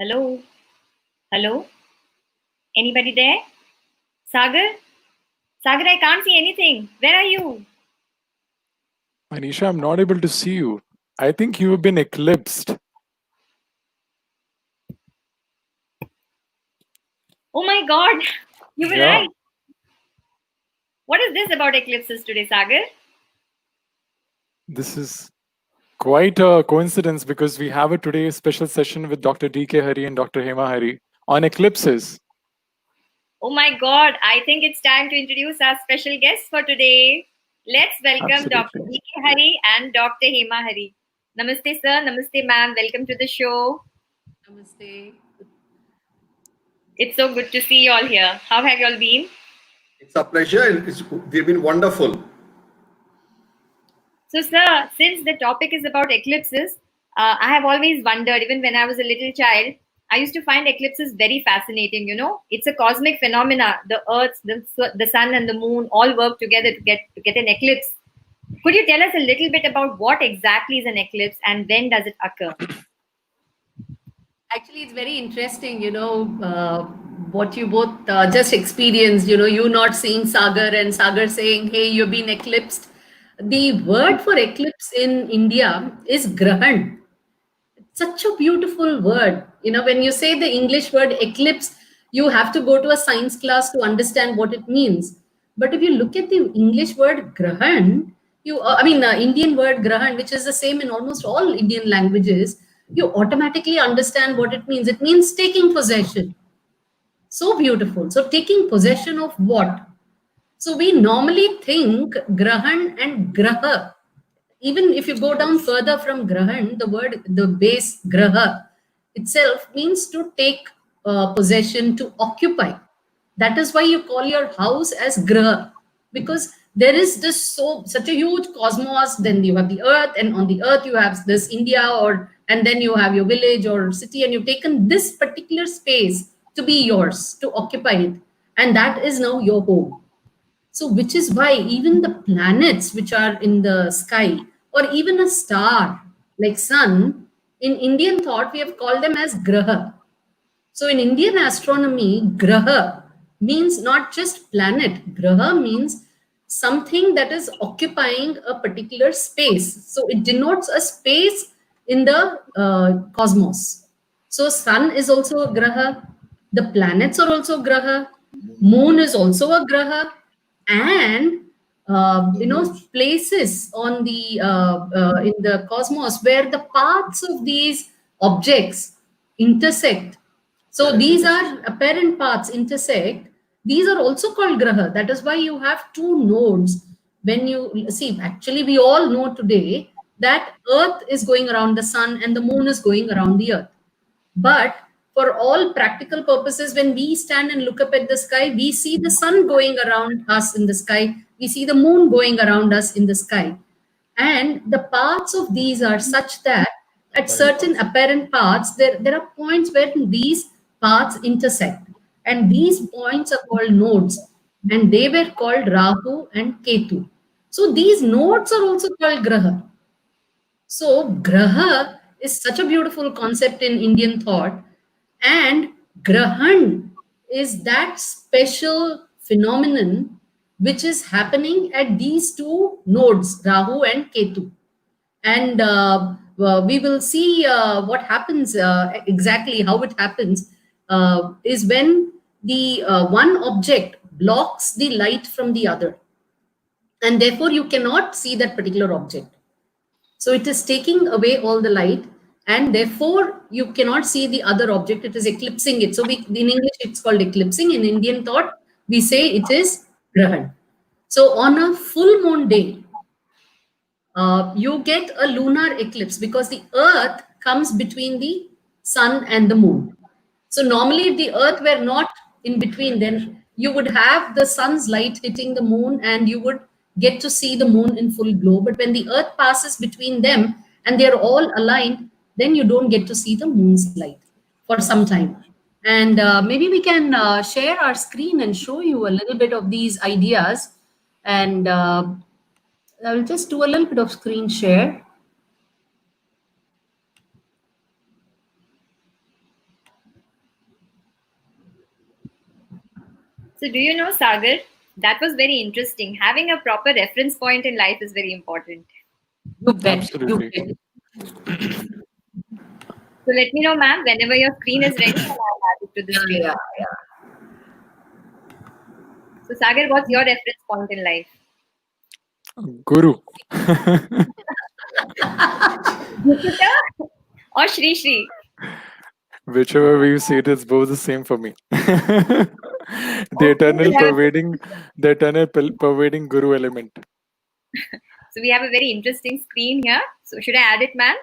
Hello? Hello? Anybody there? Sagar? Sagar, I can't see anything. Where are you? Manisha, I'm not able to see you. I think you have been eclipsed. Oh my god, you were Yeah, right. What is this about eclipses today, Sagar? this is quite a coincidence because we have a today special session with Dr. D.K. Hari and Dr. Hema Hari on eclipses. Oh my god, I think it's time to introduce our special guests for today. Let's welcome Dr. Absolutely. D.K. Hari and Dr. Hema Hari. Namaste, sir. Namaste, ma'am. Welcome to the show. Namaste. It's so good to see you all here. How have you all been? It's a pleasure. They've been wonderful. So, sir, since the topic is about eclipses, I have always wondered, even when I was a little child, I used to find eclipses very fascinating. It's a cosmic phenomena. The Earth, the Sun, and the Moon all work together to get an eclipse. Could you tell us a little bit about what exactly is an eclipse and when does it occur? Actually, it's very interesting, what you both just experienced, you not seeing Sagar and Sagar saying, hey, you've been eclipsed. The word for eclipse in India is grahan. Such a beautiful word. When you say the English word eclipse, you have to go to a science class to understand what it means. But if you look at the English word grahan, Indian word grahan, which is the same in almost all Indian languages, you automatically understand what it means. It means taking possession. So beautiful. So taking possession of what? So we normally think grahan and graha. Even if you go down further from grahan, the base graha itself means to take possession, to occupy. That is why you call your house as graha, because there is such a huge cosmos. Then you have the earth, and on the earth you have this India, and then you have your village or city, and you've taken this particular space to be yours, to occupy it, and that is now your home. So, which is why even the planets which are in the sky, or even a star like sun, in Indian thought, we have called them as graha. So, in Indian astronomy, graha means not just planet, graha means something that is occupying a particular space. So, it denotes a space in the cosmos. So, sun is also a graha, the planets are also graha, moon is also a graha, and places on the in the cosmos where the paths of these objects intersect. So these are apparent paths intersect. These are also called graha. That is why you have two nodes. When you see, actually, we all know today that Earth is going around the sun and the moon is going around the Earth. But for all practical purposes, when we stand and look up at the sky, we see the sun going around us in the sky. We see the moon going around us in the sky. And the paths of these are such that at certain apparent paths, there are points where these paths intersect. And these points are called nodes. And they were called Rahu and Ketu. So these nodes are also called Graha. So, graha is such a beautiful concept in Indian thought, and grahan is that special phenomenon which is happening at these two nodes, Rahu and Ketu. And we will see what happens exactly, how it happens, is when the one object blocks the light from the other, and therefore you cannot see that particular object. So it is taking away all the light, and therefore you cannot see the other object. It is eclipsing it. So in English, it's called eclipsing. In Indian thought, we say it is grahan. So on a full moon day, you get a lunar eclipse because the earth comes between the sun and the moon. So normally, if the earth were not in between, then you would have the sun's light hitting the moon and you would get to see the moon in full glow. But when the earth passes between them and they're all aligned, then you don't get to see the moon's light for some time. And maybe we can share our screen and show you a little bit of these ideas. And I'll just do a little bit of screen share. So do you know, Sagar, that was very interesting. Having a proper reference point in life is very important. You bet. Absolutely. You bet. So let me know, ma'am, whenever your screen is ready, and I'll add it to the screen. Yeah. So Sagar, what's your reference point in life? Guru. Jupiter or Shri Shri? Whichever way you see it, it's both the same for me. The eternal pervading Guru element. So we have a very interesting screen here. So should I add it, ma'am?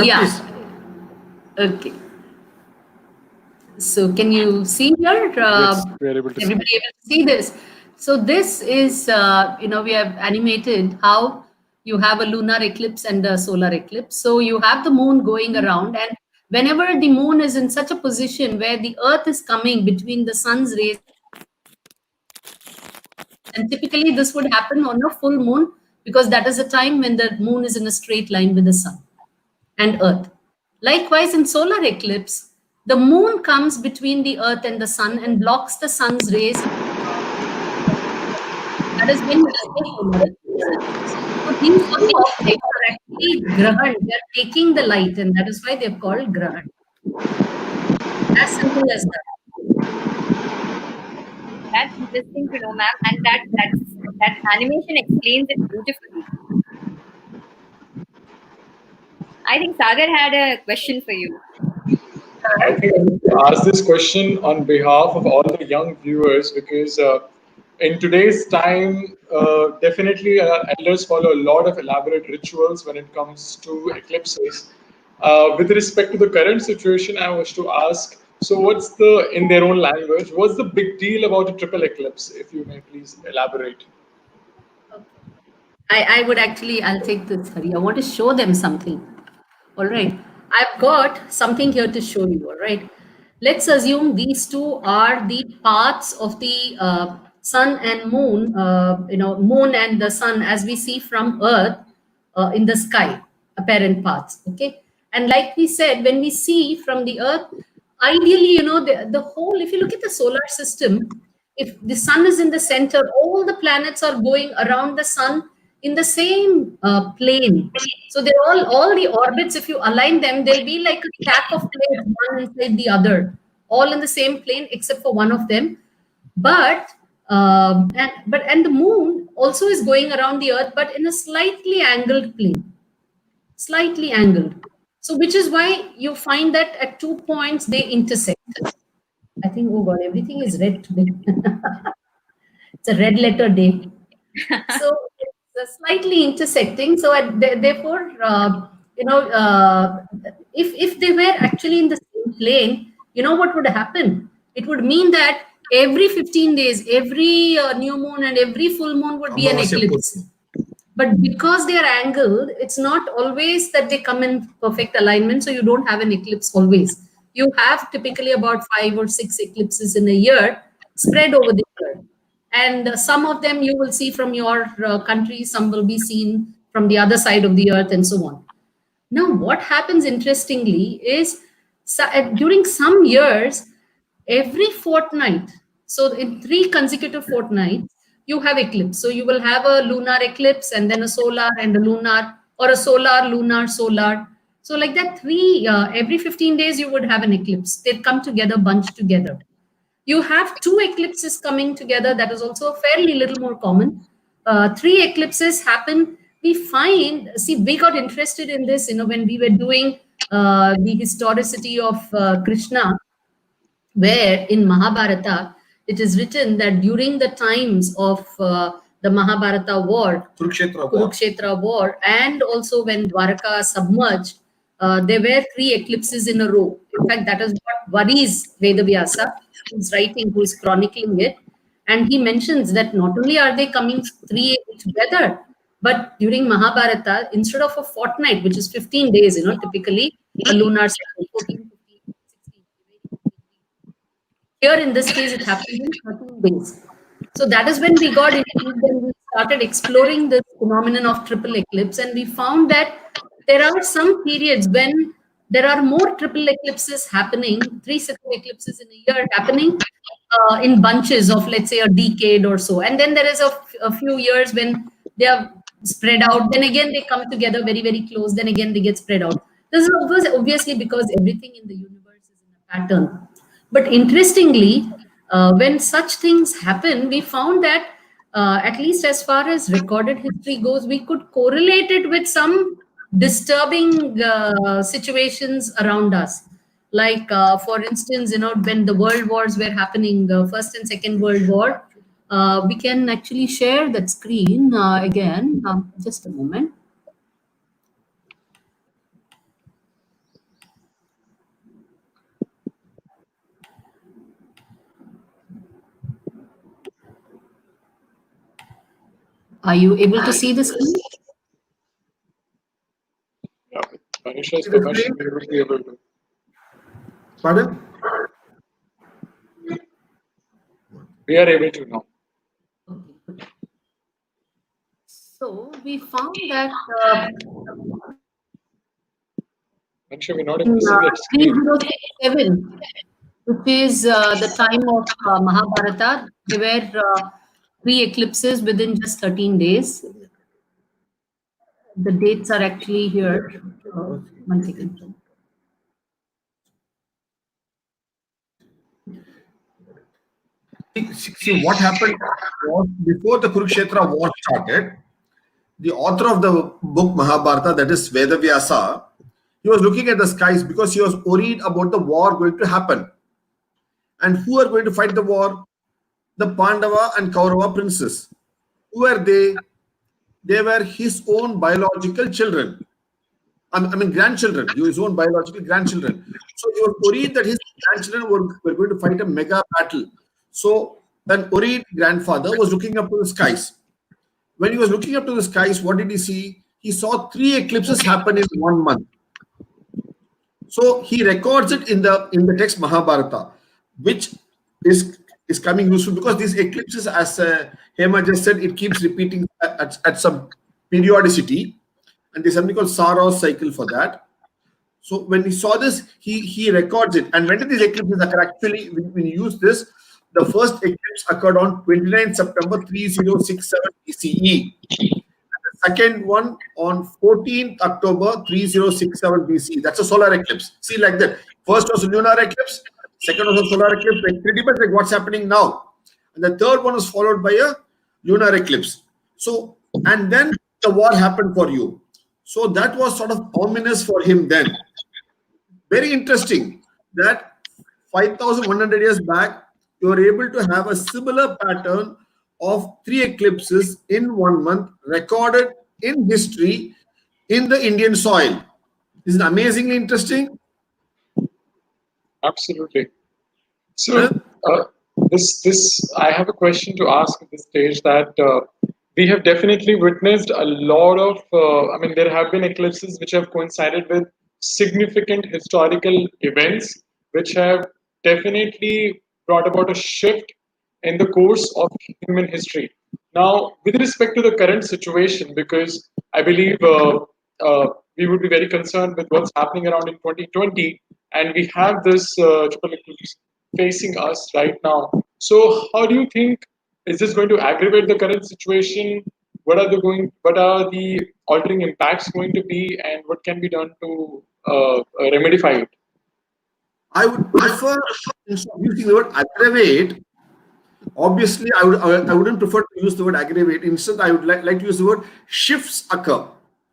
Yeah. Please. Okay. So can you see here? Yes, we are able to see. Everybody able to see this? So this is, we have animated how you have a lunar eclipse and a solar eclipse. So you have the moon going around, and whenever the moon is in such a position where the earth is coming between the sun's rays, and typically this would happen on a full moon, because that is the time when the moon is in a straight line with the sun and earth. Likewise, in solar eclipse, the moon comes between the earth and the sun and blocks the sun's rays. That is when it is a solar eclipse. So these two objects are actually grahan. They are taking the light, and that is why they are called grahan. As simple as that. That's interesting to know, ma'am, and that animation explains it beautifully. I think Sagar had a question for you. I think I ask this question on behalf of all the young viewers, because in today's time, definitely elders follow a lot of elaborate rituals when it comes to eclipses. With respect to the current situation, I was to ask, so what's in their own language, what's the big deal about a triple eclipse, if you may please elaborate? I would actually, I'll take this, Hari. I want to show them something. All right. I've got something here to show you. All right. Let's assume these two are the paths of the sun and moon, moon and the sun as we see from Earth in the sky, apparent paths. Okay. And like we said, when we see from the Earth, ideally, the whole, if you look at the solar system, if the sun is in the center, all the planets are going around the sun in the same plane. So they're all the orbits, if you align them, they'll be like a stack of plates, one inside the other, all in the same plane except for one of them. But the moon also is going around the earth, but in a slightly angled plane. Slightly angled. So which is why you find that at 2 points they intersect. I think, oh God, everything is red today. It's a red letter day. So it's slightly intersecting. So therefore, if they were actually in the same plane, you know what would happen? It would mean that every 15 days, every new moon and every full moon would be an eclipse. But because they are angled, it's not always that they come in perfect alignment. So you don't have an eclipse always. You have typically about 5 or 6 eclipses in a year spread over the year. And some of them you will see from your country, some will be seen from the other side of the earth and so on. Now, what happens interestingly is during some years, every fortnight, so in 3 consecutive fortnights, you have eclipse. So you will have a lunar eclipse and then a solar and a lunar, or a solar, lunar, solar. So like that, every 15 days you would have an eclipse. They'd come together, bunched together. You have 2 eclipses coming together. That is also fairly little more common. 3 eclipses happen. We got interested in this, when we were doing the historicity of Krishna, where in Mahabharata, it is written that during the times of the Mahabharata war, Kurukshetra war, and also when Dwaraka submerged, there were 3 eclipses in a row. In fact, that is what worries Vedavyasa, who's writing, who's chronicling it. And he mentions that not only are they coming 3 together, but during Mahabharata, instead of a fortnight, which is 15 days, typically a lunar cycle, 14, 15, 16. Here in this case, it happened in 13 days. So that is when we got intrigued and we started exploring this phenomenon of triple eclipse. And we found that there are some periods when there are more triple eclipses happening, 3 triple eclipses in a year happening, in bunches of, let's say, a decade or so. And then there is a few years when they are spread out. Then again, they come together very, very close. Then again, they get spread out. This is obviously because everything in the universe is in a pattern. But interestingly, when such things happen, we found that at least as far as recorded history goes, we could correlate it with some disturbing situations around us. Like, for instance, when the world wars were happening, the First and Second World War, we can actually share that screen again. Just a moment. Are you able to see the screen? Yeah, Manisha's permission, we will be able to. Pardon? We are able to now. Okay. So we found that Manisha, we're not able to see that screen. 3067, which is the time of Mahabharata, there were 3 eclipses within just 13 days. The dates are actually here. One second. See, what happened was before the Kurukshetra war started, the author of the book Mahabharata, that is Vedavyasa, he was looking at the skies because he was worried about the war going to happen. And who are going to fight the war? The Pandava and Kaurava princes. Who are they? They were his own biological children. I mean grandchildren, his own biological grandchildren. So he was worried that his grandchildren were going to fight a mega battle. So that worried grandfather was looking up to the skies. When he was looking up to the skies, what did he see? He saw 3 eclipses happen in 1 month. So he records it in the text Mahabharata, which is coming useful because these eclipses, as Hema just said, it keeps repeating at some periodicity, and there's something called Saros cycle for that. So when he saw this, he records it. And when did these eclipses occur? Actually, when you use this, the first eclipse occurred on 29 September 3067 BCE. The second one on 14th October 3067 BCE. That's a solar eclipse. See, like that. First was a lunar eclipse. Second was a solar eclipse. Like pretty much like what's happening now. And the third one was followed by a lunar eclipse. So, and then the war happened for you. So that was sort of ominous for him then. Very interesting that 5,100 years back, you were able to have a similar pattern of 3 eclipses in 1 month recorded in history in the Indian soil. Isn't it amazingly interesting? Absolutely. So this I have a question to ask at this stage that we have definitely witnessed a lot of there have been eclipses which have coincided with significant historical events which have definitely brought about a shift in the course of human history. Now, with respect to the current situation, because I believe we would be very concerned with what's happening around in 2020, and we have this triple eclipse facing us right now. So, how do you think is this going to aggravate the current situation? What are the altering impacts going to be, and what can be done to remedify it? I would prefer, instead of using the word aggravate, obviously I wouldn't prefer to use the word aggravate. Instead, I would like to use the word shifts occur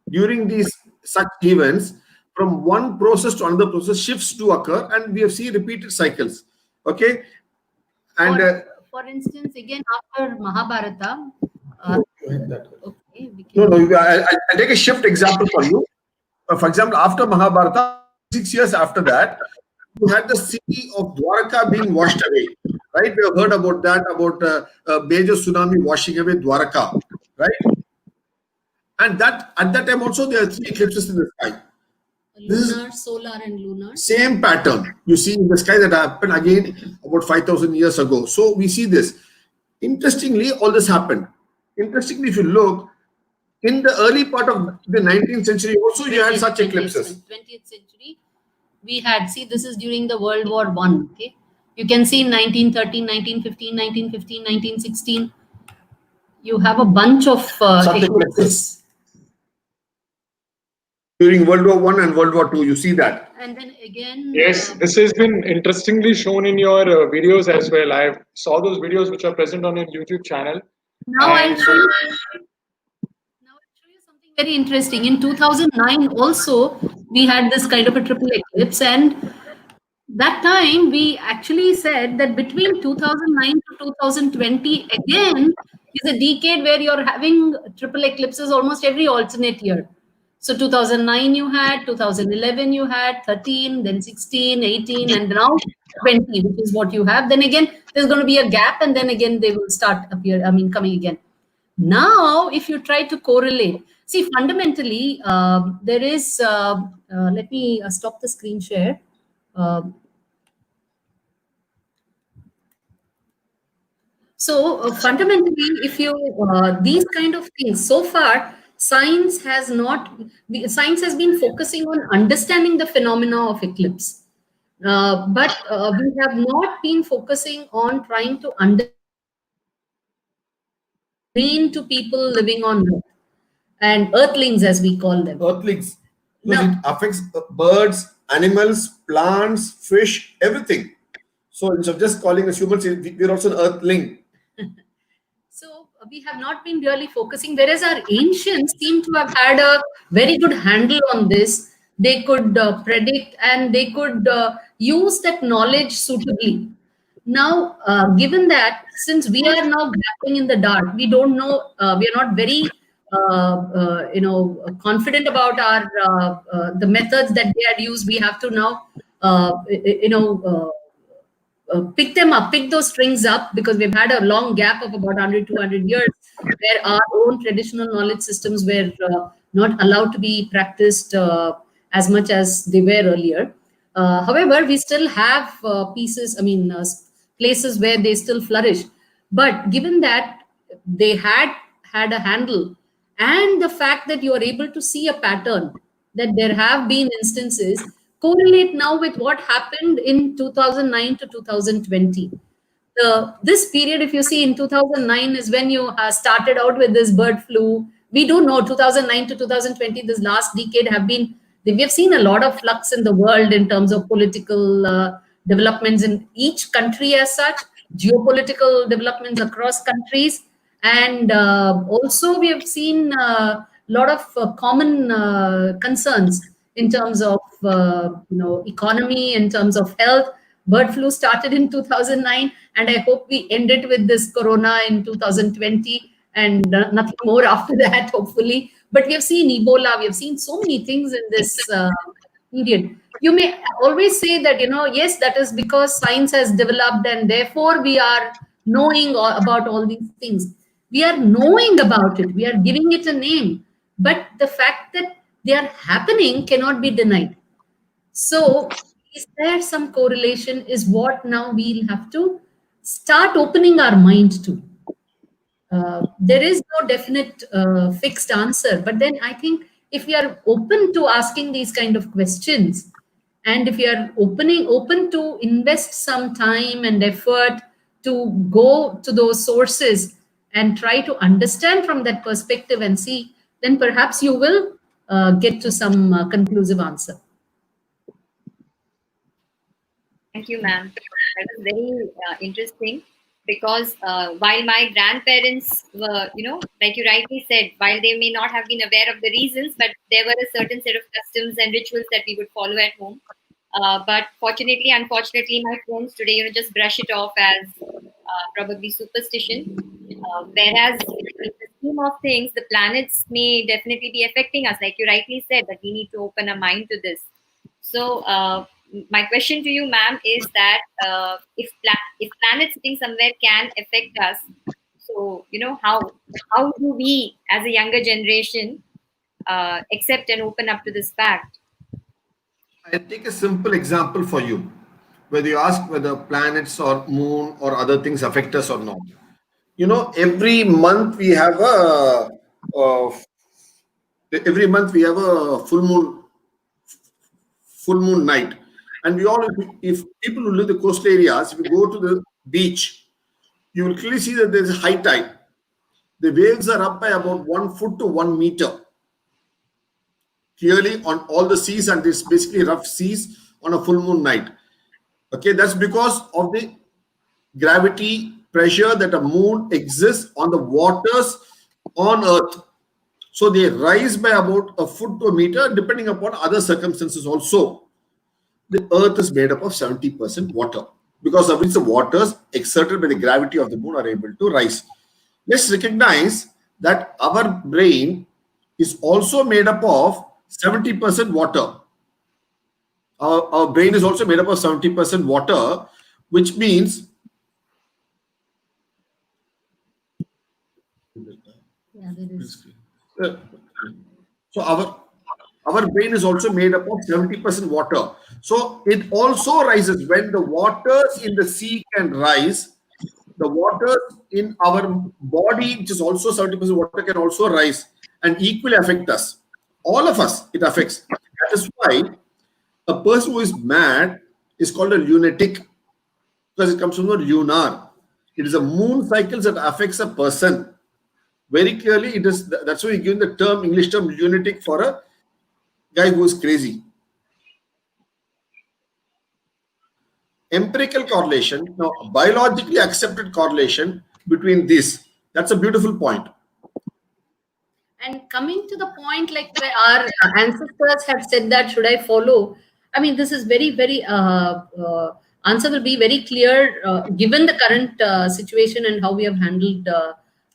during these such events. From one process to another process, shifts do occur, and we have seen repeated cycles. Okay, and for instance, again after Mahabharata. Okay, I'll take a shift example for you. For example, after Mahabharata, 6 years after that, you had the city of Dwarka being washed away. Right? We have heard about that, about a major tsunami washing away Dwarka. Right? And that at that time also there are 3 eclipses in the sky. Lunar, solar, and lunar. Same pattern you see in the sky that happened again about 5,000 years ago. So we see this. Interestingly, all this happened. Interestingly, if you look, in the early part of the 19th century also you had such eclipses. 20th century, we had, see, this is during the World War I. Okay, You can see 1913, 1915, 1915, 1916. You have a bunch of eclipses. During World War I and World War II, you see that. And then again, Yes, this has been interestingly shown in your videos as well. I saw those videos which are present on your YouTube channel. now I'll show you. Now I'll show you something very interesting. In 2009, also we had this kind of a triple eclipse, and that time we actually said that between 2009 to 2020 again is a decade where you're having triple eclipses almost every alternate year. So 2009 you had, 2011 you had, 13, then 16, 18, and now 20, which is what you have. Then again, there's going to be a gap, and then again they will start coming again. Now, if you try to correlate, see, fundamentally, there is, let me stop the screen share. So fundamentally, if you these kind of things, so far science has been focusing on understanding the phenomena of eclipse, but we have not been focusing on trying to understand to people living on Earth and Earthlings, as we call them. Earthlings. Because No. it affects birds, animals, plants, fish, everything. So instead of just calling us humans, we're also an earthling. So we have not been really focusing, whereas our ancients seem to have had a very good handle on this. They could predict, and they could use that knowledge suitably. Now, given that, since we are now grappling in the dark, we don't know, we are not very confident about our the methods that they had used. We have to now pick them up, pick those strings up, because we've had a long gap of about 100, 200 years where our own traditional knowledge systems were not allowed to be practiced as much as they were earlier. However, we still have places where they still flourish. But given that they had a handle, and the fact that you are able to see a pattern, that there have been instances, correlate now with what happened in 2009 to 2020. This period, if you see, in 2009 is when you started out with this bird flu. We do know 2009 to 2020, this last decade, we have seen a lot of flux in the world in terms of political developments in each country as such, geopolitical developments across countries, and also we have seen a lot of common concerns in terms of economy, in terms of health. Bird flu started in 2009, and I hope we end it with this corona in 2020, and nothing more after that, hopefully. But we have seen Ebola, we have seen so many things in this period. You may always say that, yes, that is because science has developed, and therefore we are knowing about all these things. We are knowing about it, we are giving it a name, but the fact that they are happening cannot be denied. So is there some correlation is what now we'll have to start opening our mind to. There is no definite fixed answer, but then I think if we are open to asking these kind of questions, and if we are open to invest some time and effort to go to those sources and try to understand from that perspective and see, then perhaps you will get to some conclusive answer. Thank you, ma'am. That was very interesting, because while my grandparents were, like you rightly said, while they may not have been aware of the reasons, but there were a certain set of customs and rituals that we would follow at home. But fortunately, unfortunately, my friends today, just brush it off as probably superstition. Whereas in the scheme of things, the planets may definitely be affecting us, like you rightly said, that we need to open our mind to this. So my question to you, ma'am, is that if planets sitting somewhere can affect us, so how do we as a younger generation accept and open up to this fact? I'll take a simple example for you. Whether you ask whether planets or moon or other things affect us or not. Every month we have a full moon night. And we all, if people who live in the coastal areas, if you go to the beach, you will clearly see that there is high tide. The waves are up by about 1 foot to 1 meter. Clearly on all the seas, and it's basically rough seas on a full moon night. Okay, that's because of the gravity pressure that a moon exists on the waters on Earth. So they rise by about a foot to a meter, depending upon other circumstances also. The Earth is made up of 70% water, because of which the waters exerted by the gravity of the moon are able to rise. Let's recognize that our brain is also made up of 70% water. Our brain is also made up of 70% water, which means so our brain is also made up of 70% water. So it also rises when the waters in the sea can rise. The waters in our body, which is also 70% water, can also rise and equally affect us. All of us, it affects. That is why a person who is mad is called a lunatic, because it comes from the lunar. It is a moon cycle that affects a person. Very clearly, it is. That's why we give the term, English term, lunatic, for a guy who is crazy. Empirical correlation, now biologically accepted correlation between this. That's a beautiful point. And coming to the point, like where our ancestors have said that, should I follow? I mean, this is very, very, answer will be very clear given the current situation and how we have handled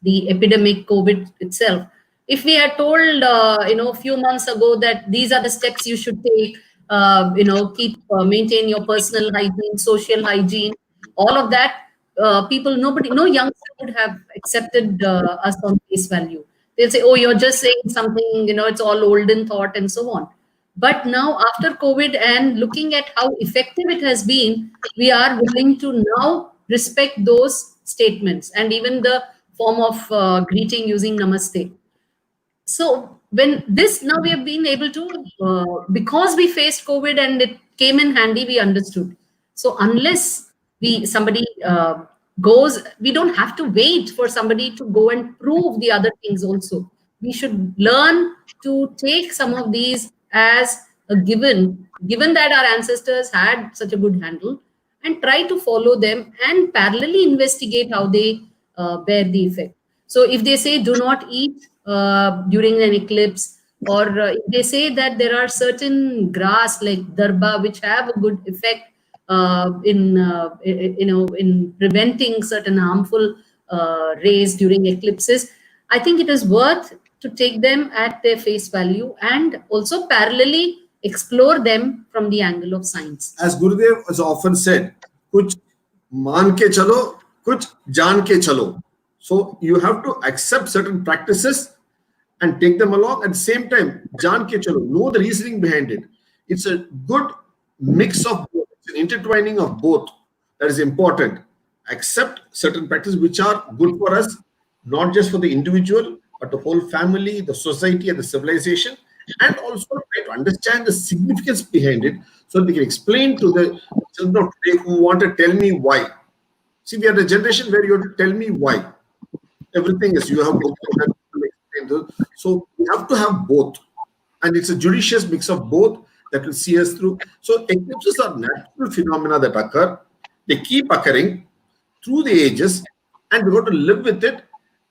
the epidemic COVID itself. If we had told, a few months ago that these are the steps you should take, maintain your personal hygiene, social hygiene, all of that, no youngster would have accepted us on face value. They'll say, oh, you're just saying something, it's all olden thought and so on. But now after COVID and looking at how effective it has been, we are willing to now respect those statements and even the form of greeting using namaste. So when this, now we have been able to, because we faced COVID and it came in handy, we understood. So unless somebody goes, we don't have to wait for somebody to go and prove the other things also. We should learn to take some of these as a given that our ancestors had such a good handle, and try to follow them and parallelly investigate how they bear the effect. So if they say do not eat during an eclipse, or if they say that there are certain grass like darba which have a good effect in preventing certain harmful rays during eclipses, I think it is worth to take them at their face value and also parallelly explore them from the angle of science. As Gurudev has often said, kuch maan ke chalo, kuch jaan ke chalo. So you have to accept certain practices and take them along. At the same time, jaan ke chalo, know the reasoning behind it. It's a good mix of both. It's an intertwining of both that is important. Accept certain practices which are good for us, not just for the individual, but the whole family, the society, and the civilization, and also try to understand the significance behind it so that we can explain to the children of today who want to tell me why. See, we are the generation where you have to tell me why. Everything is, you have to explain. So we have to have both. And it's a judicious mix of both that will see us through. So eclipses are natural phenomena that occur. They keep occurring through the ages, and we've got to live with it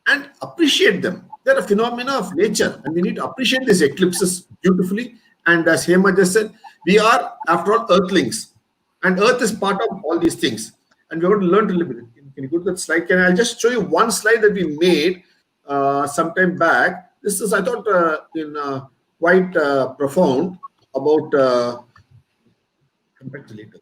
and appreciate them. They're a phenomena of nature, and we need to appreciate these eclipses beautifully. And as Hema just said, we are, after all, earthlings, and Earth is part of all these things, and we're going to learn to live with it. Can you go to that slide? I'll just show you one slide that we made some time back. This is, I thought, quite profound about. Come back to later.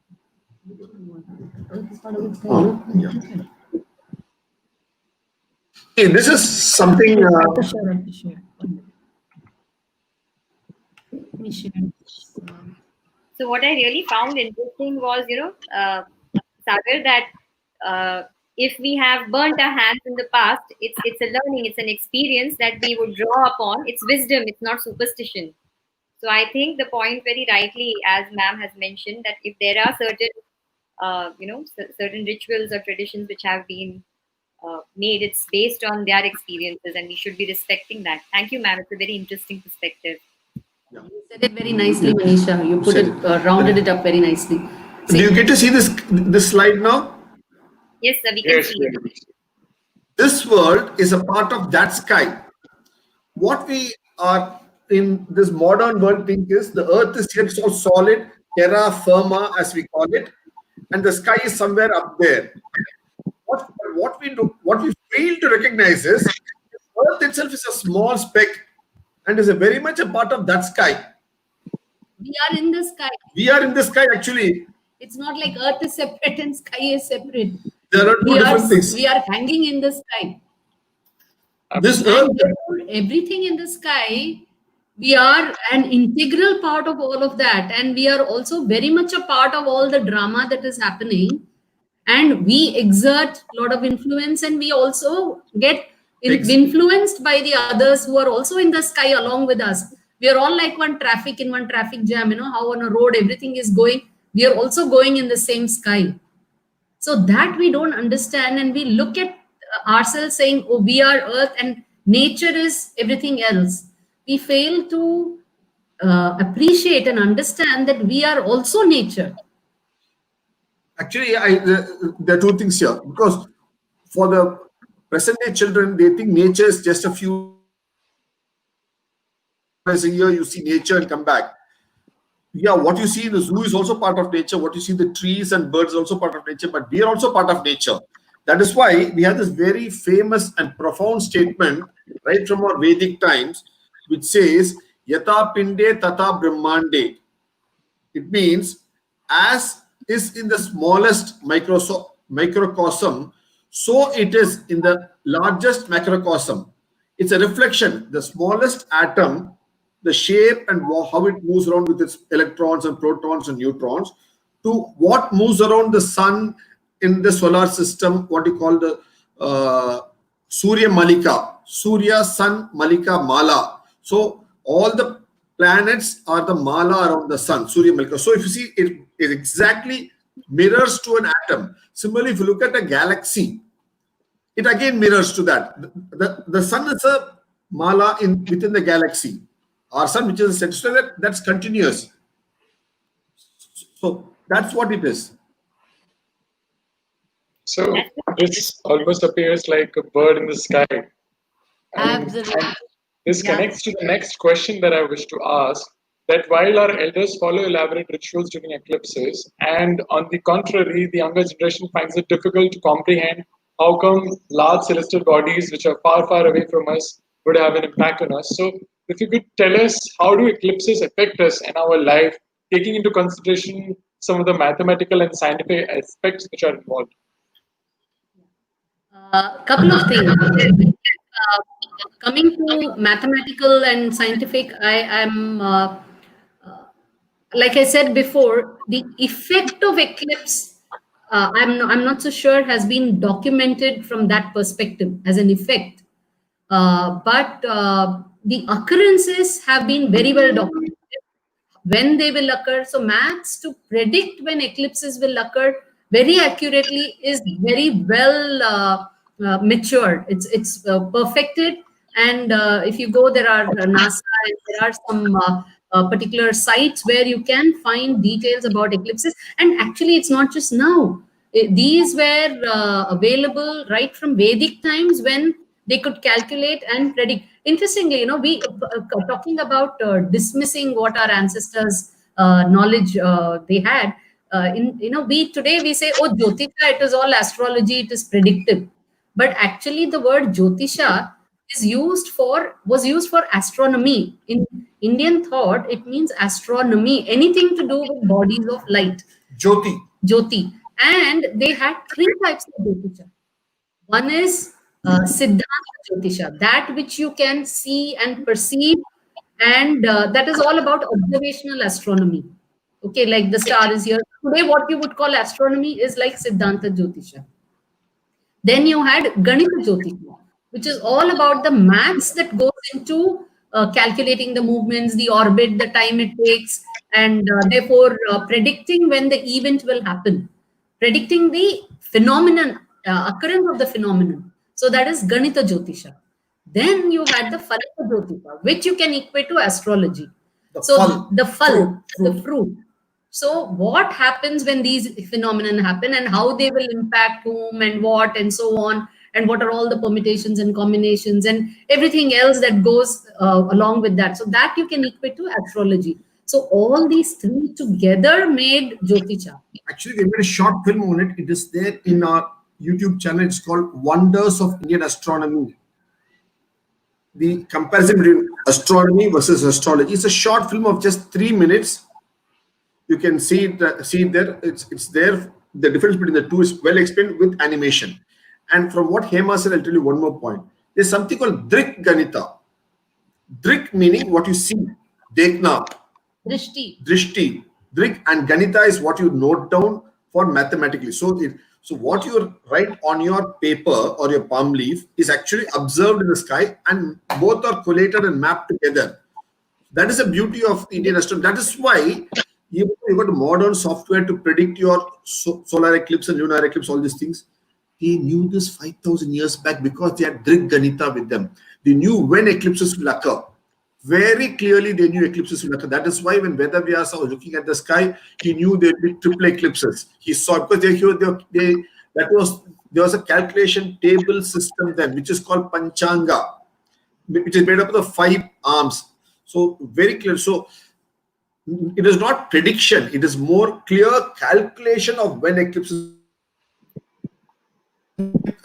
Yeah. This is something. So what I really found interesting was, Sagar, that if we have burnt our hands in the past, it's a learning, it's an experience that we would draw upon. It's wisdom, it's not superstition. So I think the point very rightly, as ma'am has mentioned, that if there are certain, certain rituals or traditions which have been made, it's based on their experiences, and we should be respecting that. Thank you, ma'am. It's a very interesting perspective. You said it very nicely, Manisha. You put Said it, rounded it up very nicely. Do you get to see this slide now? Yes, sir, we can Yes, see yes. it. This world is a part of that sky. What we are in this modern world think is the earth is here, it's all solid, terra firma as we call it, and the sky is somewhere up there. What we do, what we fail to recognize is the earth itself is a small speck and is a very much a part of that sky. We are in the sky. We are in the sky actually. It's not like earth is separate and sky is separate. There are two different things. We are hanging in the sky. This And earth, therefore, everything in the sky, we are an integral part of all of that. And we are also very much a part of all the drama that is happening. And we exert a lot of influence, and we also get influenced by the others who are also in the sky along with us. We are all like one traffic in one traffic jam, how on a road everything is going. We are also going in the same sky. So that we don't understand, and we look at ourselves saying, oh, we are earth and nature is everything else. We fail to appreciate and understand that we are also nature. actually, there are two things here. Because for the present day children, they think nature is just a few times a year you see nature and come back. Yeah, what you see in the zoo is also part of nature. What you see in the trees and birds is also part of nature, but we are also part of nature. That is why we have this very famous and profound statement right from our Vedic times, which says, Yata Pinde Tata Brahmande. It means, as is in the smallest microcosm, so it is in the largest macrocosm. It's a reflection. The smallest atom, the shape and how it moves around with its electrons and protons and neutrons, to what moves around the sun in the solar system, what you call the Surya Malika, Surya, Sun, Malika, Mala. So all the planets are the Mala around the sun, Surya Malika. So if you see, it exactly mirrors to an atom. Similarly, if you look at a galaxy, it again mirrors to that. The sun is a Mala within the galaxy. Our sun, which is a center, that's continuous. So that's what it is. So this almost appears like a bird in the sky. Absolutely. And this connects to the next question that I wish to ask, that while our elders follow elaborate rituals during eclipses, and on the contrary, the younger generation finds it difficult to comprehend how come large celestial bodies which are far, far away from us would have an impact on us. So if you could tell us, how do eclipses affect us in our life, taking into consideration some of the mathematical and scientific aspects which are involved? Couple of things. Coming to mathematical and scientific, I am, like I said before, the effect of eclipse, I'm not so sure has been documented from that perspective as an effect. But the occurrences have been very well documented, when they will occur. So maths to predict when eclipses will occur very accurately is very well matured. It's perfected. And if you go, there are NASA, and there are some particular sites where you can find details about eclipses. And actually, it's not just now. These were available right from Vedic times, when they could calculate and predict. Interestingly, we talking about dismissing what our ancestors' knowledge they had. Today we say, oh, Jyotisha, it is all astrology, it is predictive. But actually, the word Jyotisha was used for astronomy. In Indian thought, it means astronomy, anything to do with bodies of light. Jyoti. And they had three types of Jyotisha. One is Siddhanta Jyotisha, that which you can see and perceive, and that is all about observational astronomy. Okay, like the star is here. Today, what you would call astronomy is like Siddhanta Jyotisha. Then you had Ganita Jyotisha, which is all about the maths that goes into calculating the movements, the orbit, the time it takes, and therefore predicting when the event will happen, predicting the phenomenon, occurrence of the phenomenon. So that is Ganita Jyotisha. Then you had the Falaka Jyotisha, which you can equate to astrology. The fal, the fruit. So what happens when these phenomena happen and how they will impact whom and what and so on, and what are all the permutations and combinations and everything else that goes along with that. So that you can equate to astrology. So all these three together made Jyotisha. Actually, they made a short film on it. It is there in our YouTube channel. It's called Wonders of Indian Astronomy. The comparison between astronomy versus astrology. It's a short film of just 3 minutes. You can see it, see it there. It's there. The difference between the two is well explained with animation. And from what Hema said, I'll tell you one more point. There's something called Drik Ganita. Drik meaning what you see. Dekhna. Drishti. Drik and Ganita is what you note down for mathematically. So what you write on your paper or your palm leaf is actually observed in the sky, and both are collated and mapped together. That is the beauty of Indian astronomy. That is why you got modern software to predict your solar eclipse and lunar eclipse, all these things. They knew this 5,000 years back because they had Drik Ganita with them. They knew when eclipses will occur. Very clearly, they knew eclipses will occur. That is why when Veda Vyasa was looking at the sky, he knew there would be triple eclipses. He saw, because there was a calculation table system then, which is called Panchanga, which is made up of the 5 arms. So very clear. So it is not prediction. It is more clear calculation of when eclipses.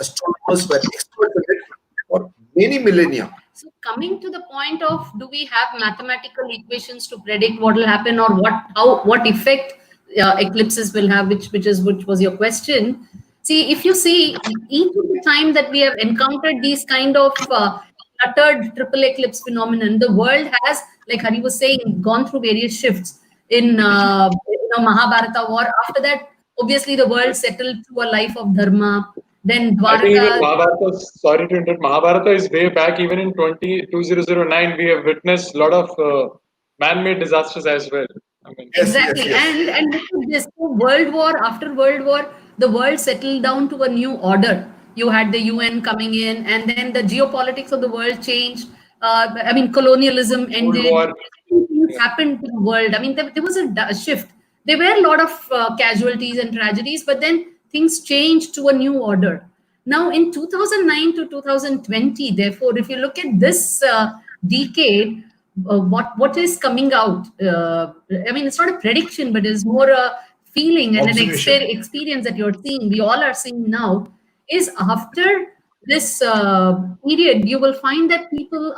Astronomers were experts at it for many millennia. So coming to the point of, do we have mathematical equations to predict what will happen, or what effect eclipses will have, which was your question. See, if you see, each of the time that we have encountered these kind of cluttered triple eclipse phenomenon, the world has, like Hari was saying, gone through various shifts in Mahabharata war. After that, obviously the world settled to a life of dharma. Then Dwarka. I think even Mahabharata, sorry to interrupt, Mahabharata is way back. Even in 2009, we have witnessed a lot of man-made disasters as well. I mean, exactly. Yes. And look at this. World War, after World War, the world settled down to a new order. You had the UN coming in, and then the geopolitics of the world changed. Colonialism ended. Things happened to the world. I mean, there was a shift. There were a lot of casualties and tragedies, but then things changed to a new order. Now, in 2009 to 2020, therefore, if you look at this decade, what is coming out? It's not a prediction, but it's more a feeling and an experience that you're seeing. We all are seeing now. Is after this period, you will find that people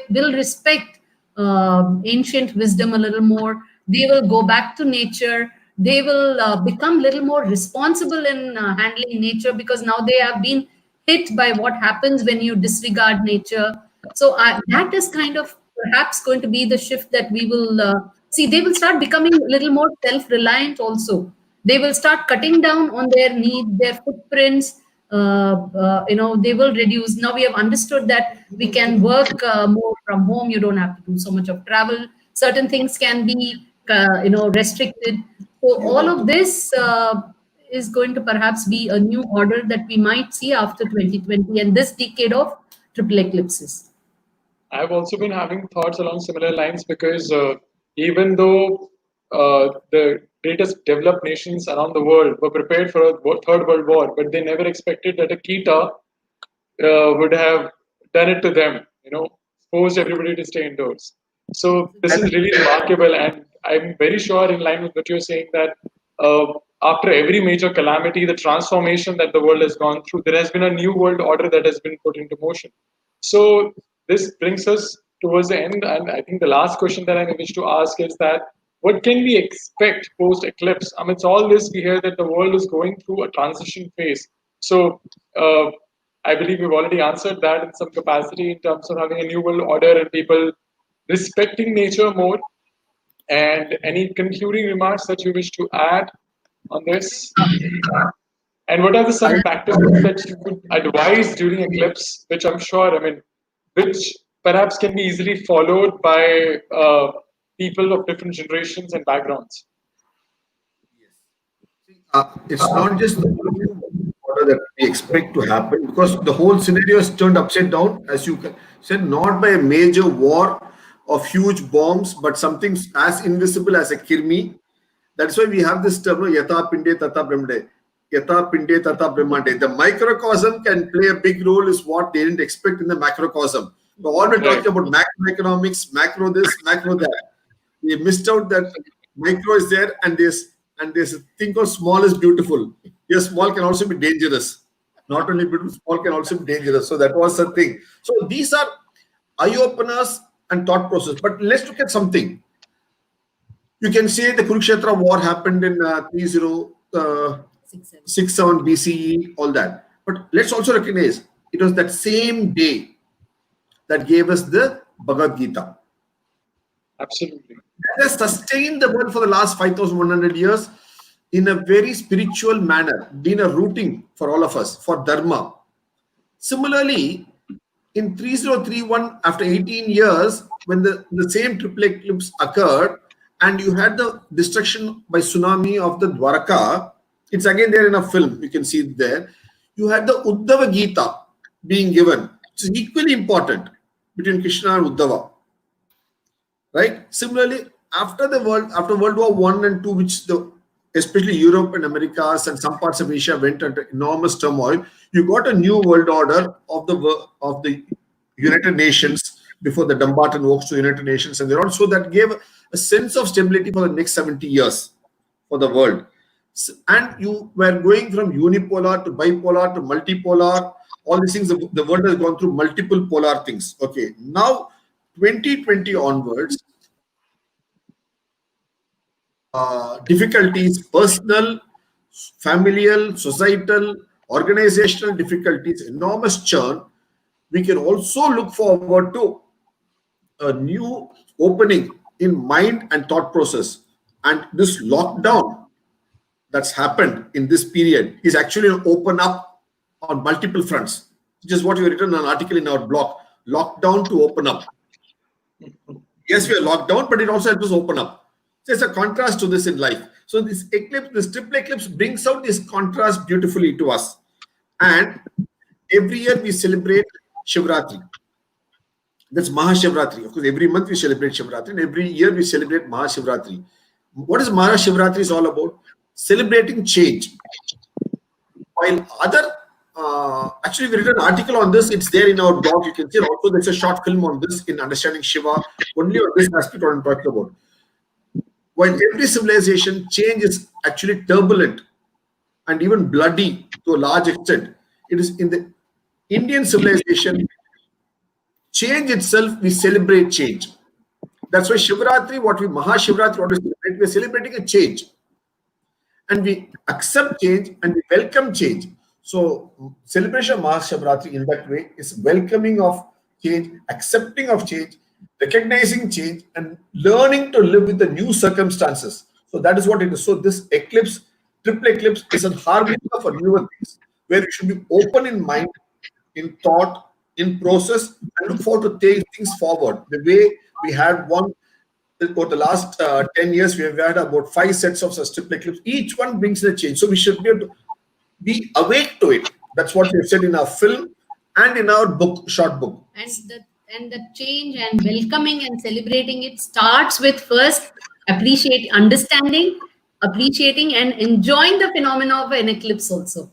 will respect ancient wisdom a little more. They will go back to nature. They will become a little more responsible in handling nature, because now they have been hit by what happens when you disregard nature. So that is kind of perhaps going to be the shift that we will see. They will start becoming a little more self-reliant also. They will start cutting down on their needs, their footprints. They will reduce. Now we have understood that we can work more from home. You don't have to do so much of travel. Certain things can be restricted. So all of this is going to perhaps be a new order that we might see after 2020 and this decade of triple eclipses. I've also been having thoughts along similar lines, because even though the greatest developed nations around the world were prepared for a third world war, but they never expected that a Kita would have done it to them, forced everybody to stay indoors. So this is really remarkable, and I'm very sure, in line with what you're saying, that after every major calamity, the transformation that the world has gone through, there has been a new world order that has been put into motion. So this brings us towards the end, and I think the last question that I wish to ask is that, what can we expect post-eclipse? Amidst all this, we hear that the world is going through a transition phase. So I believe we've already answered that in some capacity, in terms of having a new world order and people respecting nature more. And any concluding remarks that you wish to add on this? And what are some practices that you would advise during eclipse, which I'm sure, which perhaps can be easily followed by people of different generations and backgrounds. It's not just the order that we expect to happen, because the whole scenario is turned upside down, as you said, not by a major war of huge bombs, but something as invisible as a kirmi. That's why we have this term, yatha pinde tata brahmande. Yatha pinde tata brahmande. The microcosm can play a big role, is what they didn't expect in the macrocosm. So all we're talking about macroeconomics, macro this, macro that. We missed out that micro is there, and there's a thing called small is beautiful. Yes, small can also be dangerous. Not only beautiful, small can also be dangerous. So that was the thing. So these are eye openers and thought process. But let's look at something. You can say the Kurukshetra war happened in 3067 BCE, all that. But let's also recognize it was that same day that gave us the Bhagavad Gita. Absolutely. That has sustained the world for the last 5,100 years in a very spiritual manner, been a rooting for all of us, for Dharma. Similarly, in 3031, after 18 years, when the same triple eclipse occurred, and you had the destruction by tsunami of the Dwarka, it's again there in a film, you can see it there. You had the Uddhava Gita being given, which is equally important between Krishna and Uddhava. Right? Similarly, after World War I and II, which especially Europe and Americas and some parts of Asia went under enormous turmoil, you got a new world order of the United Nations before the Dumbarton Oaks to United Nations, and there also that gave a sense of stability for the next 70 years for the world. And you were going from unipolar to bipolar to multipolar. All these things, the world has gone through multiple polar things. Okay, now 2020 onwards, difficulties, personal, familial, societal, organizational difficulties, enormous churn. We can also look forward to a new opening in mind and thought process. And this lockdown that's happened in this period is actually an open up on multiple fronts, which is what you written an article in our blog, lockdown to open up. Yes, we are locked down, but it also helps us open up. So there's a contrast to this in life. So this eclipse, this triple eclipse brings out this contrast beautifully to us. And every year we celebrate Shivratri. That's Mahashivratri. Of course, every month we celebrate Shivratri, and every year we celebrate Mahashivratri. What is Mahashivratri is all about? Celebrating change. While other actually, we written an article on this. It's there in our blog. You can see also there's a short film on this in Understanding Shiva. Only on this aspect what I'm talking about. While every civilization, change is actually turbulent and even bloody to a large extent. It is in the Indian civilization, change itself, we celebrate change. That's why Shivratri, Mahashivratri, what we celebrate, we're celebrating a change. And we accept change and we welcome change. So celebration of Mahashivratri in that way is welcoming of change, accepting of change, recognizing change, and learning to live with the new circumstances. So that is what it is. So this eclipse, triple eclipse, is a harbinger for newer things, where we should be open in mind, in thought, in process, and look forward to take things forward. The way we had one over the last 10 years, we have had about 5 sets of such triple eclipse. Each one brings a change. So we should be able to be awake to it. That's what we have said in our film and in our book, short book. And the change and welcoming and celebrating it starts with first understanding, appreciating, and enjoying the phenomena of an eclipse also.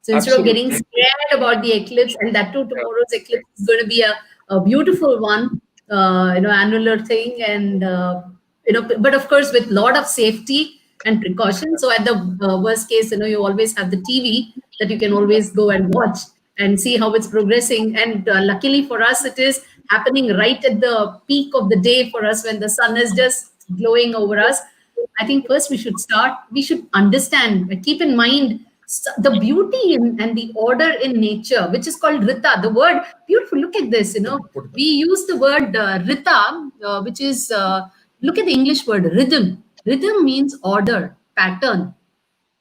So instead of getting scared about the eclipse, and that too, tomorrow's eclipse is going to be a beautiful one, annular thing, and but of course with a lot of safety and precaution. So at the worst case, you always have the TV that you can always go and watch and see how it's progressing. And luckily for us, it is happening right at the peak of the day for us, when the sun is just glowing over us. I think first we should understand, keep in mind the beauty and the order in nature, which is called Rita. The word, beautiful, look at this, we use the word Rita, which is, look at the English word rhythm. Rhythm means order, pattern.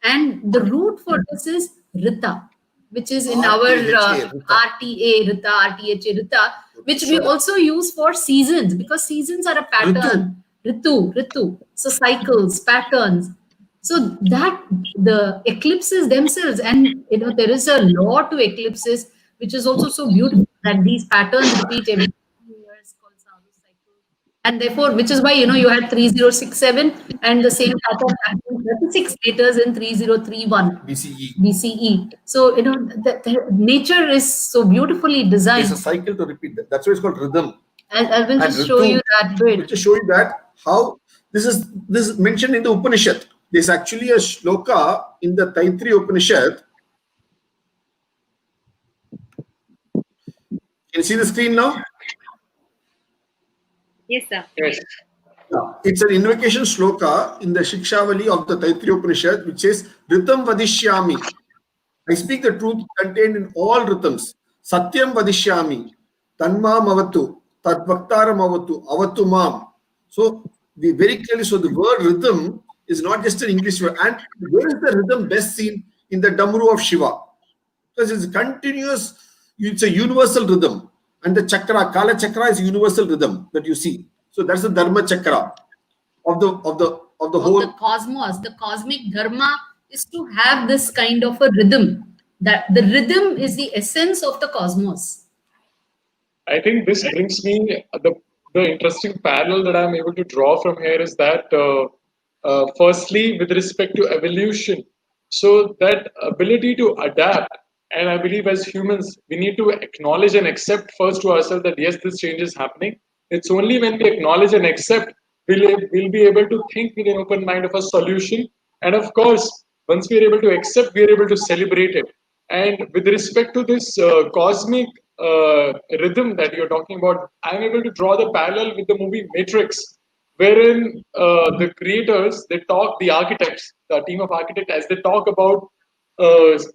And the root for this is Rita, which is in our RTA, Rita, RTHA, Rita. which we also use for seasons, because seasons are a pattern. Ritu. So cycles, patterns. So that the eclipses themselves, and there is a law to eclipses, which is also so beautiful, that these patterns repeat every 2 years, called Sadhu cycle. And therefore, which is why you had 3067, and the same pattern happened 36 later in 3031 BCE. So the nature is so beautifully designed. There's a cycle to repeat that. That's why it's called rhythm. I will just show you that bit. To show you that how this is mentioned in the Upanishad. There's actually a shloka in the Taittiriya Upanishad. Can you see the screen now? Yes, sir. Yes. It's an invocation shloka in the Shikshavali of the Taittiriya Upanishad, which says, Ritam Vadishyami. I speak the truth contained in all rhythms. Satyam Vadishyami. Tanma Mavatu. Tadvaktaram Avatu. Avatu Mam. So, we very clearly, so the word rhythm is not just an English word. And where is the rhythm best seen? In the Damru of Shiva. Because it's continuous, it's a universal rhythm. And the chakra, Kala chakra is universal rhythm that you see. So that's the Dharma chakra of the whole the cosmos. The cosmic dharma is to have this kind of a rhythm. That the rhythm is the essence of the cosmos. I think this brings me the interesting parallel that I'm able to draw from here is that firstly, with respect to evolution, so that ability to adapt, and I believe as humans, we need to acknowledge and accept first to ourselves that yes, this change is happening. It's only when we acknowledge and accept we'll be able to think with an open mind of a solution. And of course, once we are able to accept, we are able to celebrate it. And with respect to this cosmic rhythm that you're talking about, I'm able to draw the parallel with the movie Matrix, wherein the creators, the architects, the team of architects, as they talk about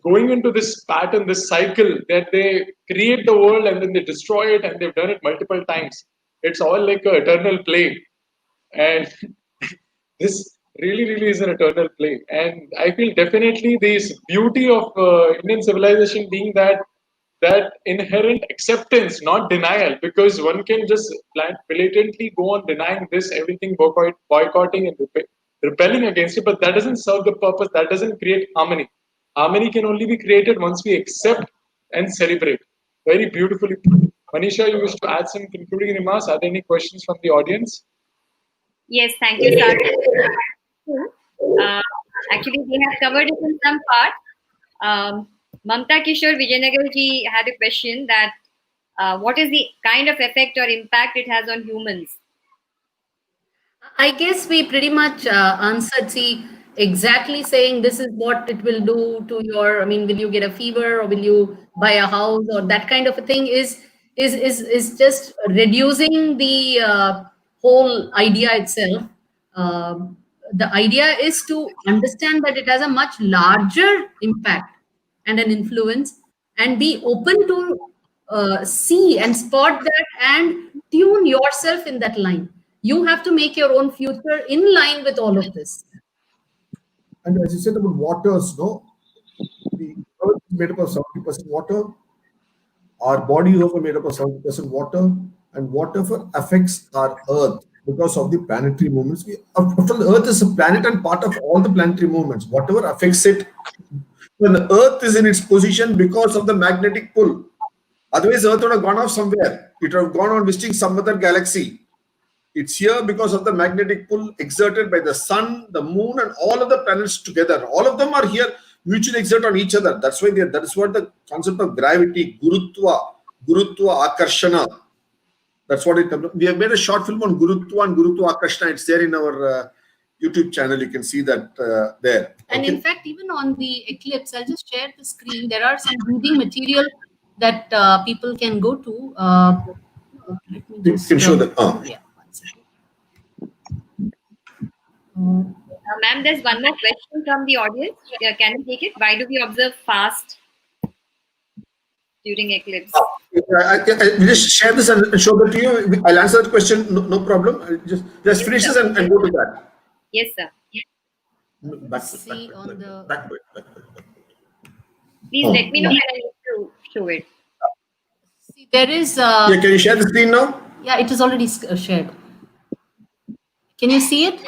going into this pattern, this cycle, that they create the world and then they destroy it, and they've done it multiple times. It's all like an eternal play. And this really is an eternal play. And I feel definitely this beauty of Indian civilization being that inherent acceptance, not denial, because one can just blatantly go on denying this, everything, boycotting and rebelling against it, but that doesn't serve the purpose, that doesn't create harmony. Harmony can only be created once we accept and celebrate. Very beautifully put. Manisha, you wish to add some concluding remarks? Are there any questions from the audience? Yes, thank you, sir. Actually, we have covered it in some part. Mamta Kishore Vijayanagar ji had a question that what is the kind of effect or impact it has on humans? I guess we pretty much answered. See, exactly saying this is what it will do to your. I mean, will you get a fever, or will you buy a house, or that kind of a thing is just reducing the whole idea itself. The idea is to understand that it has a much larger impact and an influence, and be open to see and spot that and tune yourself in that line. You have to make your own future in line with all of this. And as you said about waters, no, the earth is made up of 70% water. Our body is also made up of 70% water, and whatever affects our earth because of the planetary movements. After the earth is a planet and part of all the planetary movements. Whatever affects it, when the earth is in its position because of the magnetic pull. Otherwise, earth would have gone off somewhere. It would have gone on visiting some other galaxy. It's here because of the magnetic pull exerted by the sun, the moon, and all of the planets together. All of them are here, mutually exert on each other. That's why that is what the concept of gravity, Gurutva, Akarshana. That's what it comes. We have made a short film on Gurutva and Gurutva Akarshana. It's there in our YouTube channel. You can see that there. And in fact, even on the eclipse, I'll just share the screen. There are some reading material that people can go to. Let me just, you can show that. Yeah. Ma'am, there's one more question from the audience. Can you take it? Why do we observe fast during eclipse? I just share this and show that to you. I'll answer that question. No problem. I'll just finish this and go to that. Yes, sir. Back. Please let me know when I need to show it. See, There is. Yeah, can you share the screen now? Yeah, it is already shared. Can you see it?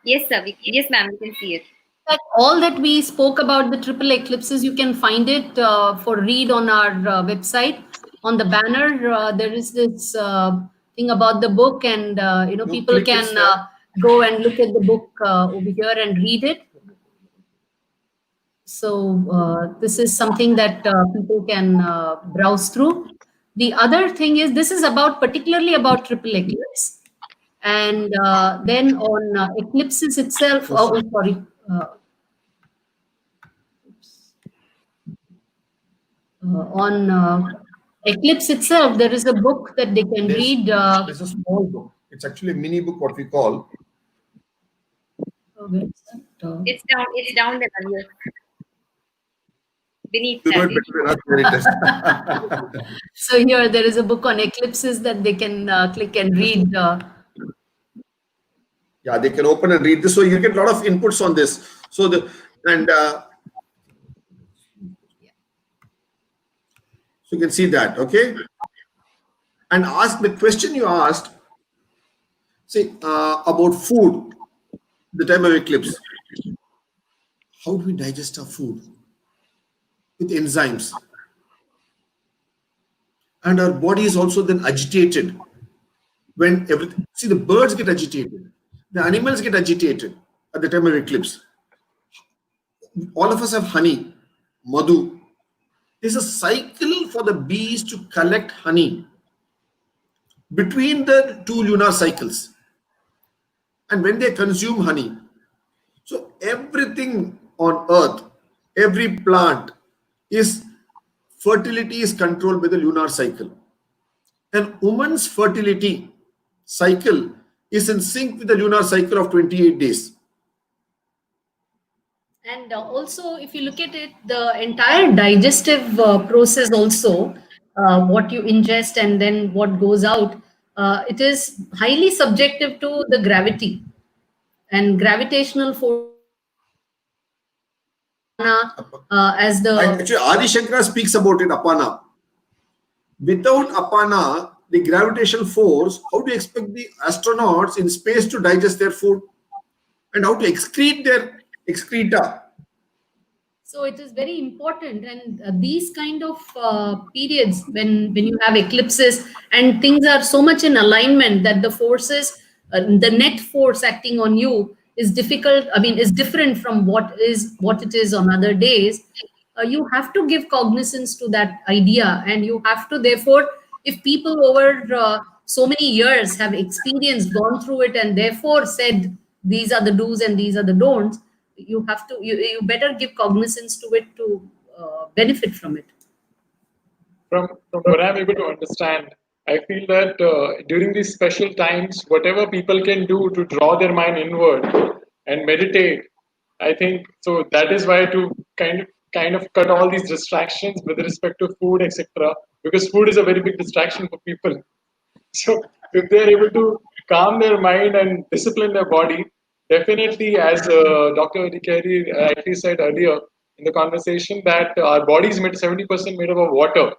Yes, sir. Yes, ma'am. We can see it. Like all that we spoke about the triple eclipses, you can find it for read on our website. On the banner, there is this thing about the book, and No, people click it, can sir. go and look at the book over here and read it. So this is something that people can browse through. The other thing is this is about particularly about triple eclipse, and then on eclipses itself. Oh, sorry. On eclipse itself, there is a book that they can read. There's a small book. It's actually a mini book, what we call. Where is that? It's down. It's down there. Yes. Beneath You know that. it better than us where it is. So here there is a book on eclipses that they can click and read. Yeah, they can open and read this. So you get a lot of inputs on this. So so you can see that, okay? And ask the question you asked, say about food, the time of eclipse. How do we digest our food? With enzymes. And our body is also then agitated. When everything, see, the birds get agitated, the animals get agitated at the time of eclipse. All of us have honey, madhu. There's a cycle for the bees to collect honey between the two lunar cycles. And when they consume honey, so everything on earth, every plant fertility is controlled by the lunar cycle. And woman's fertility cycle is in sync with the lunar cycle of 28 days. And also, if you look at it, the entire digestive process also, what you ingest and then what goes out, it is highly subjective to the gravity and gravitational force. As the Actually, Adi Shankara speaks about it, apana. Without apana, the gravitational force, how do you expect the astronauts in space to digest their food and how to excrete their excreta? So it is very important, and these kind of periods when you have eclipses and things are so much in alignment that the forces, the net force acting on you is difficult. I mean, is different from what it is on other days. You have to give cognizance to that idea, and you have to therefore, if people over so many years have experienced, gone through it, and therefore said these are the do's and these are the don'ts, you have to you better give cognizance to it to benefit from it. From what I'm able to understand, I feel that during these special times, whatever people can do to draw their mind inward and meditate, I think so. That is why to kind of cut all these distractions with respect to food, etc. Because food is a very big distraction for people. So if they're able to calm their mind and discipline their body, definitely, as Dr. Adhikari rightly said earlier in the conversation, that our body is made 70% made up of water.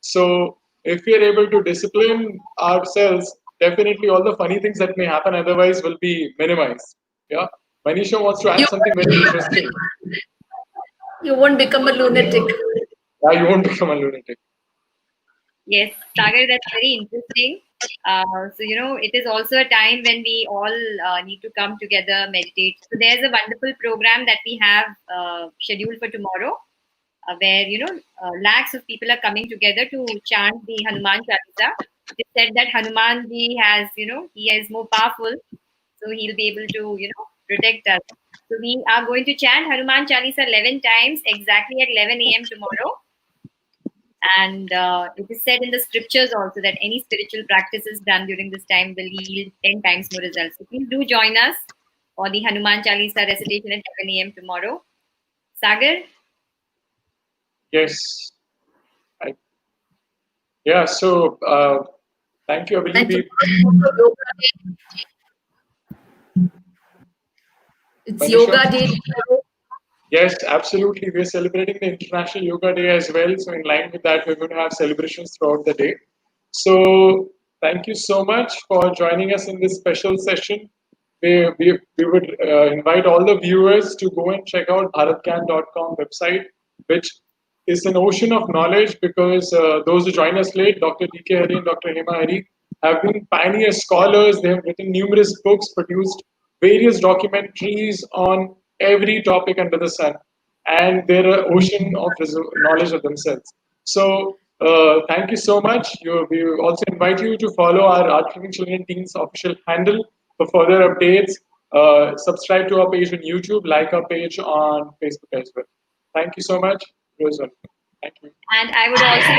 So if we are able to discipline ourselves, definitely all the funny things that may happen otherwise will be minimized. Yeah. Manisha wants to add something very interesting. You won't become a lunatic. Yeah, you won't become a lunatic. Yes, Sagar, that's very interesting. So, it is also a time when we all need to come together, meditate. So, there's a wonderful program that we have scheduled for tomorrow, where, lakhs of people are coming together to chant the Hanuman Chalisa. It said that Hanuman ji has, he is more powerful, so he'll be able to, protect us. So, we are going to chant Hanuman Chalisa 11 times exactly at 11 a.m. tomorrow. And it is said in the scriptures also that any spiritual practices done during this time will yield 10 times more results. So please do join us for the Hanuman Chalisa recitation at 11 a.m. tomorrow. Sagar? Yes. So thank you. I believe it's Yoga Day. Yes, absolutely. We're celebrating the International Yoga Day as well. So, in line with that, we're going to have celebrations throughout the day. So, thank you so much for joining us in this special session. We would invite all the viewers to go and check out bharatcan.com website, which is an ocean of knowledge because those who join us late, Dr. D.K. Hari and Dr. Hema Hari, have been pioneer scholars. They have written numerous books, produced various documentaries on every topic under the sun, and they're an ocean of knowledge of themselves. So, thank you so much. We also invite you to follow our Art Living Children Teens official handle for further updates. Subscribe to our page on YouTube, like our page on Facebook as well. Thank you so much. Rosal. Thank you. And I would also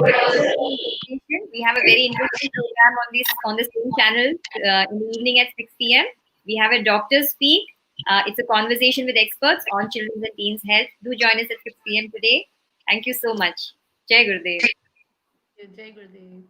we have a very interesting program on the same channel in the evening at 6 p.m. We have a Doctor Speak. It's a conversation with experts on children's and teens' health. Do join us at 6 p.m. today. Thank you so much. Jai Gurudev. Jai Gurudev.